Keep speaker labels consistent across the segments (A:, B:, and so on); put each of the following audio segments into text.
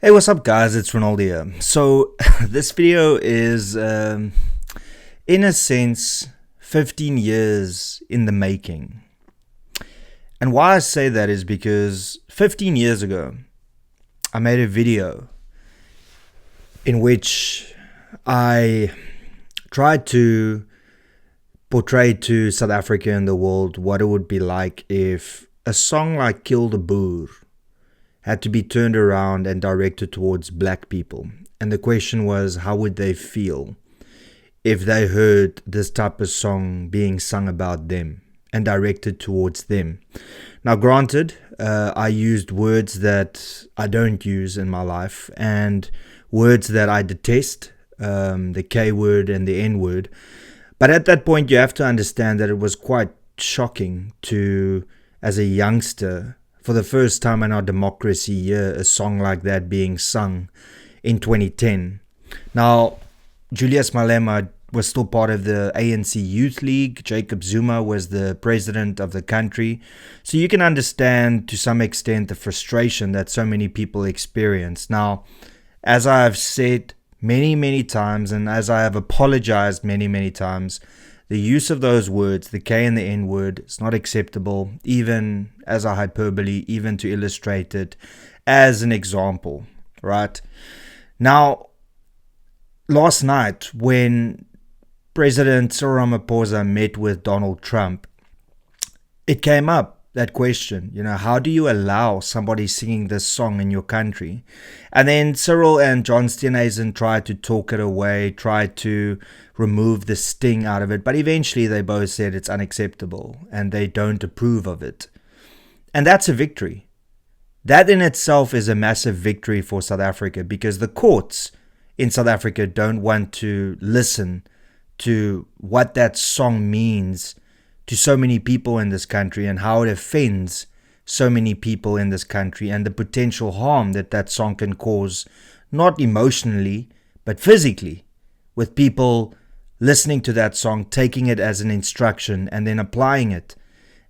A: Hey, what's up, guys? It's Renaldo here. So, this video is, in a sense, 15 years in the making. And why I say that is because 15 years ago, I made a video in which I tried to portray to South Africa and the world what it would be like if a song like Kill the Boer had to be turned around and directed towards black people. And the question was, how would they feel if they heard this type of song being sung about them and directed towards them? Now, granted, I used words that I don't use in my life and words that I detest, the K word and the N word. But at that point, you have to understand that it was quite shocking to, as a youngster, for the first time in our democracy year, a song like that being sung in 2010. Now, Julius Malema was still part of the ANC Youth League. Jacob Zuma was the president of the country. So you can understand to some extent the frustration that so many people experience. Now, as I have said many, many times, and as I have apologized many, many times, the use of those words, the K and the N word, is not acceptable, even as a hyperbole, even to illustrate it as an example, right? Now, last night, when President Cyril Ramaphosa met with Donald Trump, it came up, that question, how do you allow somebody singing this song in your country? And then Cyril and John Steenhuisen tried to talk it away, tried to remove the sting out of it, but eventually they both said it's unacceptable and they don't approve of it. And that's a victory. That in itself is a massive victory for South Africa, because the courts in South Africa don't want to listen to what that song means to so many people in this country and how it offends so many people in this country and the potential harm that that song can cause, not emotionally, but physically, with people listening to that song, taking it as an instruction and then applying it.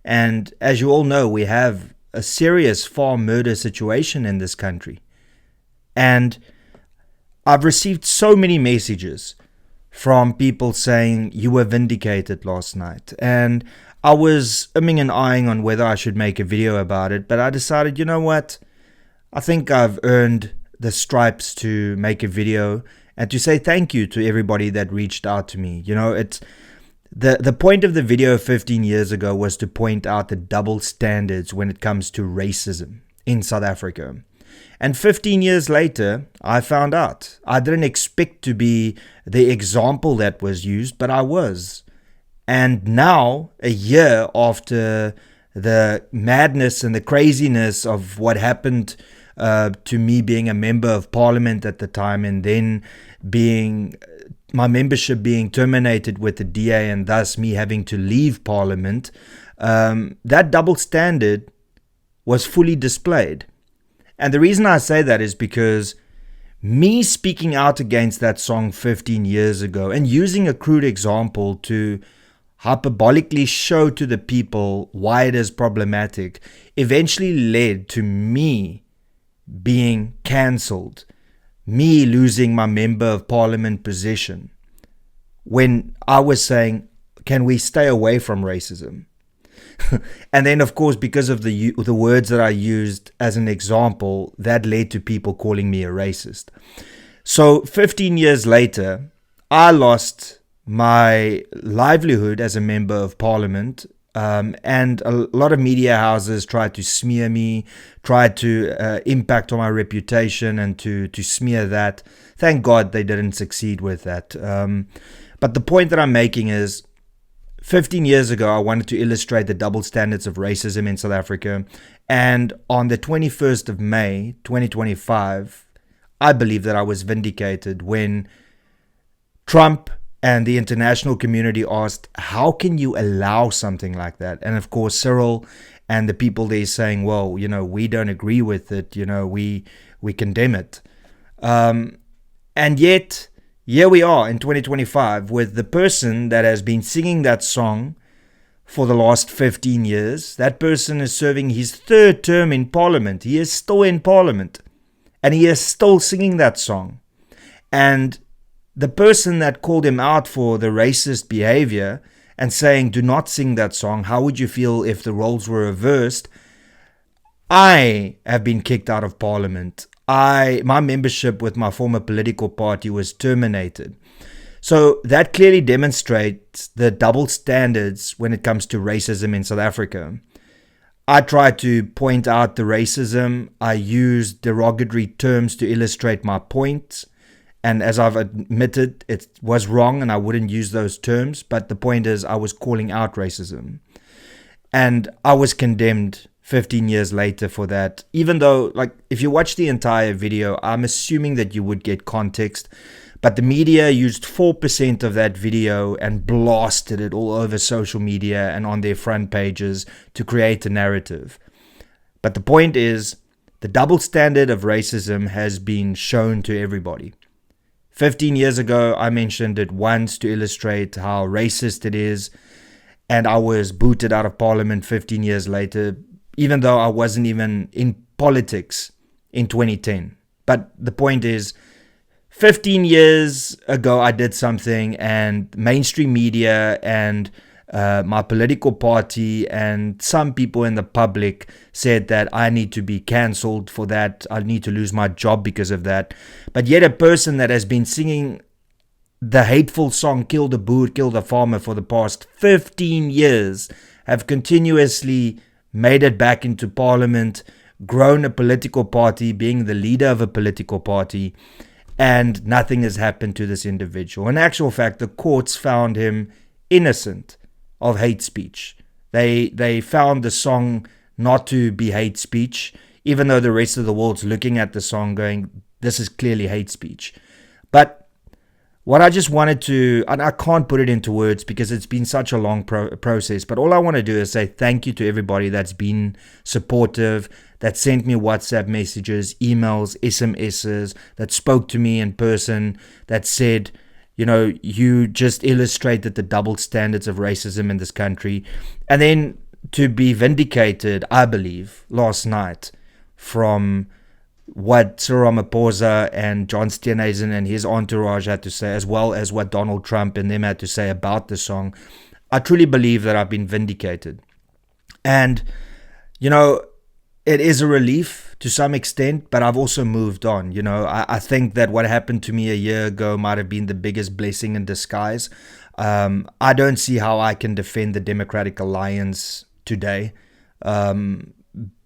A: And as you all know, we have a serious farm murder situation in this country. And I've received so many messages from people saying you were vindicated last night. And I was umming and ahhing on whether I should make a video about it, but I decided, you know what? I think I've earned the stripes to make a video and to say thank you to everybody that reached out to me. It's the point of the video 15 years ago was to point out the double standards when it comes to racism in South Africa. And 15 years later, I found out. I didn't expect to be the example that was used, but I was. And now, a year after the madness and the craziness of what happened to me being a member of parliament at the time, and then being my membership being terminated with the DA and thus me having to leave parliament, that double standard was fully displayed. And the reason I say that is because me speaking out against that song 15 years ago and using a crude example to hyperbolically show to the people why it is problematic eventually led to me being cancelled, me losing my member of parliament position, when I was saying, can we stay away from racism? And then, of course, because of the words that I used as an example, that led to people calling me a racist. So 15 years later, I lost my livelihood as a member of parliament, and a lot of media houses tried to smear me, tried to impact on my reputation and to smear that. Thank God they didn't succeed with that. But the point that I'm making is, 15 years ago, I wanted to illustrate the double standards of racism in South Africa. And on the 21st of May, 2025, I believe that I was vindicated when Trump and the international community asked, how can you allow something like that? And of course, Cyril and the people there saying, well, we don't agree with it. We condemn it. And yet, here we are in 2025 with the person that has been singing that song for the last 15 years. That person is serving his third term in parliament. He is still in parliament. and he is still singing that song. And the person that called him out for the racist behavior and saying, do not sing that song, how would you feel if the roles were reversed? I have been kicked out of parliament. My membership with my former political party was terminated. So that clearly demonstrates the double standards when it comes to racism in South Africa. I tried to point out the racism. I used derogatory terms to illustrate my point. And as I've admitted, it was wrong and I wouldn't use those terms. But the point is, I was calling out racism. And I was condemned 15 years later for that. Even though, like, if you watch the entire video, I'm assuming that you would get context. But the media used 4% of that video and blasted it all over social media and on their front pages to create a narrative. But the point is, the double standard of racism has been shown to everybody. 15 years ago, I mentioned it once to illustrate how racist it is, and I was booted out of parliament 15 years later, even though I wasn't even in politics in 2010. But the point is, 15 years ago, I did something, and mainstream media and my political party and some people in the public said that I need to be cancelled for that. I need to lose my job because of that. But yet a person that has been singing the hateful song Kill the Boer, Kill the Farmer for the past 15 years have continuously made it back into parliament, grown a political party, being the leader of a political party, and nothing has happened to this individual. In actual fact, the courts found him innocent of hate speech. They found the song not to be hate speech, even though the rest of the world's looking at the song going, this is clearly hate speech. But what I just wanted to, and I can't put it into words because it's been such a long process, but all I want to do is say thank you to everybody that's been supportive, that sent me WhatsApp messages, emails, SMSs, that spoke to me in person, that said, you know, you just illustrated the double standards of racism in this country. And then to be vindicated, I believe, last night from what Cyril Ramaphosa and John Steenhuisen and his entourage had to say, as well as what Donald Trump and them had to say about the song, I truly believe that I've been vindicated. And, you know, it is a relief to some extent, but I've also moved on. You know, I think that what happened to me a year ago might have been the biggest blessing in disguise. I don't see how I can defend the Democratic Alliance today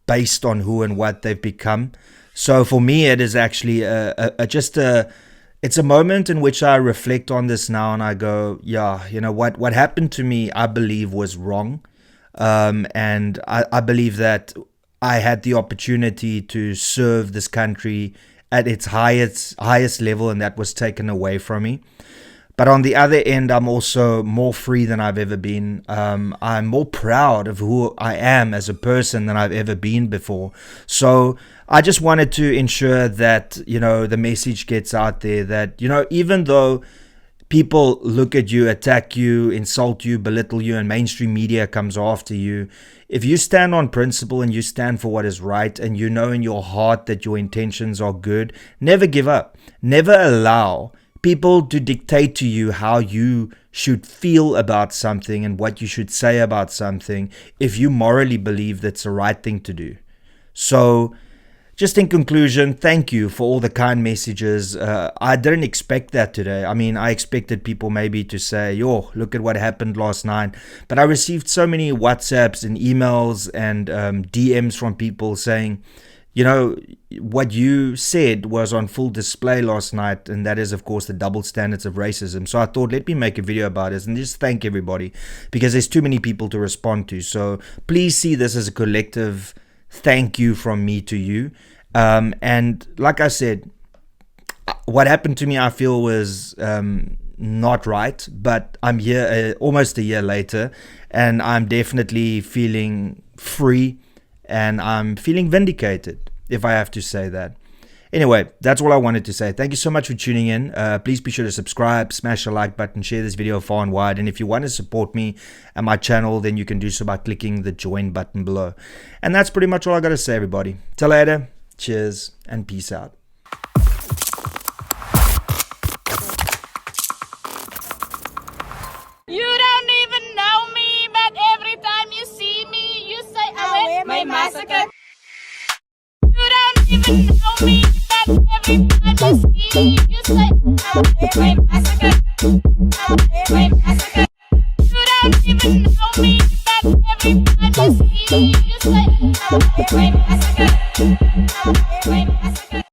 A: based on who and what they've become. So for me, it is actually it's a moment in which I reflect on this now and I go, yeah, you know, what happened to me, I believe was wrong. And I believe that I had the opportunity to serve this country at its highest level, and that was taken away from me. But on the other end, I'm also more free than I've ever been. I'm more proud of who I am as a person than I've ever been before. So I just wanted to ensure that, you know, the message gets out there that, you know, even though people look at you, attack you, insult you, belittle you, and mainstream media comes after you, if you stand on principle and you stand for what is right and you know in your heart that your intentions are good, never give up. Never allow people to dictate to you how you should feel about something and what you should say about something if you morally believe that's the right thing to do. So just in conclusion, thank you for all the kind messages. I didn't expect that today. I mean, I expected people maybe to say, yo, look at what happened last night. But I received so many WhatsApps and emails and DMs from people saying, you know, what you said was on full display last night. And that is, of course, the double standards of racism. So I thought, let me make a video about this and just thank everybody because there's too many people to respond to. So please see this as a collective thank you from me to you. And like I said, what happened to me, I feel was not right, but I'm here almost a year later, and I'm definitely feeling free, and I'm feeling vindicated, if I have to say that. Anyway, that's all I wanted to say. Thank you so much for tuning in. Please be sure to subscribe, smash the like button, share this video far and wide. And if you want to support me and my channel, then you can do so by clicking the join button below. And that's pretty much all I got to say, everybody. Till later. Cheers and peace out.
B: even know me that everybody see you say I'm a massacre, I'm a massacre. You don't even know me that everybody see you say I'm a massacre, I'm a massacre.